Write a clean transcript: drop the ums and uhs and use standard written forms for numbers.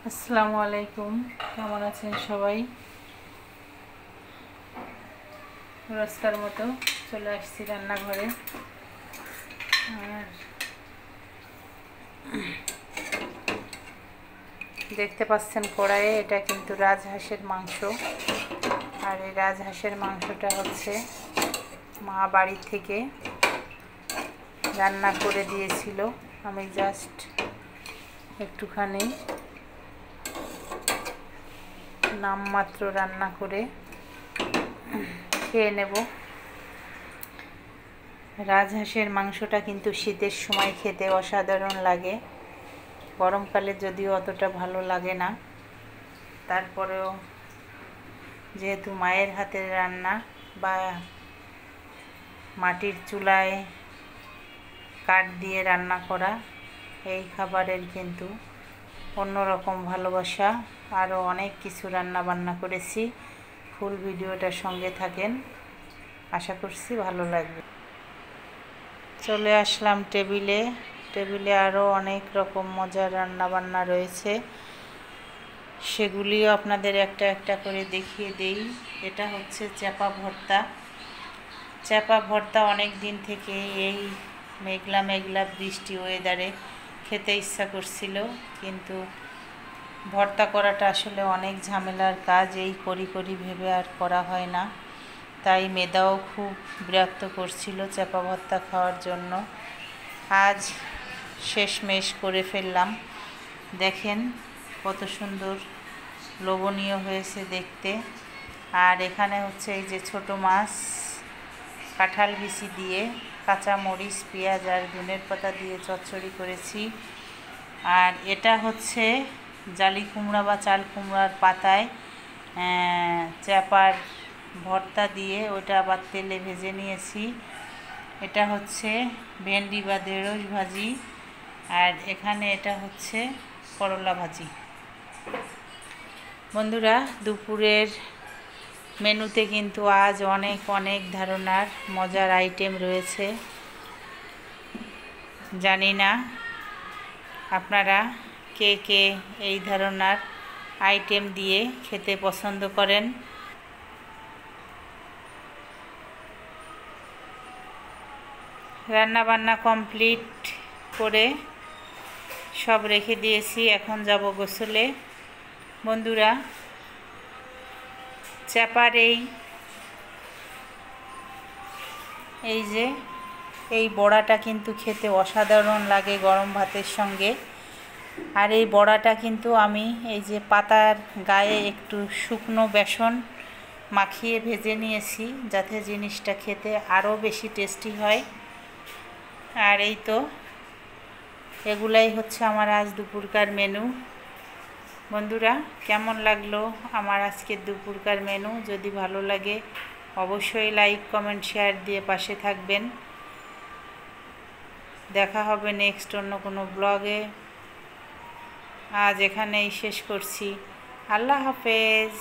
আসসালামু আলাইকুম, কেমন আছেন সবাই? রোজকার মতো চলে আসছি রান্নাঘরে। আর দেখতে পাচ্ছেন কড়াইয়ে, এটা কিন্তু রাজহাঁসের মাংস। আর এই রাজহাঁসের মাংসটা হচ্ছে মা বাড়ি থেকে রান্না করে দিয়েছিল। আমি জাস্ট একটুখানি নামমাত্র রান্না করে খেয়ে নেব। রাজহাঁসের মাংসটা কিন্তু শীতের সময় খেতে অসাধারণ লাগে, গরমকালে যদিও অতটা ভালো লাগে না। তারপরেও যেহেতু মায়ের হাতের রান্না বা মাটির চুলায় কাঠ দিয়ে রান্না করা, এই খাবারের কিন্তু অন্যরকম ভালোবাসা। আরও অনেক কিছু রান্না বান্না করেছি, ফুল ভিডিওটার সঙ্গে থাকেন, আশা করছি ভালো লাগবে। চলে আসলাম টেবিলে আরও অনেক রকম মজার রান্না বান্না রয়েছে, সেগুলিও আপনাদের একটা একটা করে দেখিয়ে দেই। এটা হচ্ছে চ্যাপা ভর্তা অনেক দিন থেকে এই মেঘলা মেঘলা বৃষ্টি ওয়েদারে খেতে ইচ্ছা করছিল, কিন্তু ভর্তা করাটা আসলে অনেক ঝামেলার কাজ। এই করি ভেবে আর করা হয় না, তাই মেদাও খুব বিরক্ত করছিল চ্যাপা ভর্তা খাওয়ার জন্য। আজ শেষমেশ করে ফেললাম। দেখেন কত সুন্দর লোভনীয় হয়েছে দেখতে। আর এখানে হচ্ছে এই যে ছোট মাছ, কাঁঠাল বিচি দিয়ে কাঁচা মরিচ, পেঁয়াজ আর ধনের পাতা দিয়ে চচ্চড়ি করেছি। আর এটা হচ্ছে জালি কুমড়া বা চাল কুমড়ার পাতায় চ্যাপার ভর্তা দিয়ে ওটা আবার তেলে ভেজে নিয়েছি। এটা হচ্ছে ভেন্ডি বা ঢেঁড়স ভাজি। আর এখানে এটা হচ্ছে করলা ভাজি। বন্ধুরা, দুপুরের মেনুতে কিন্তু আজ অনেক ধরনের মজার আইটেম রয়েছে। জানি না আপনারা কে কে এই ধরনের আইটেম দিয়ে খেতে পছন্দ করেন। রান্না বান্না কমপ্লিট করে সব রেখে দিয়েছি, এখন যাব গোসলে। বন্ধুরা, চ্যাপার এই বড়াটা কিন্তু খেতে অসাধারণ লাগে গরম ভাতের সঙ্গে। আর এই বড়াটা কিন্তু আমি এই যে পাতার গায়ে একটু শুকনো বেসন মাখিয়ে ভেজে নিয়েছি, যাতে জিনিসটা খেতে আরও বেশি টেস্টি হয়। আর এই তো এগুলাই হচ্ছে আমার আজ দুপুরকার মেনু। বন্ধুরা, কেমন লাগলো আমার আজকের দুপুরকার মেনু? যদি ভালো লাগে অবশ্যই লাইক, কমেন্ট, শেয়ার দিয়ে পাশে থাকবেন। দেখা হবে নেক্সট অন্য কোনো ব্লগে। আজ এখানেই শেষ করছি। আল্লাহ হাফেজ।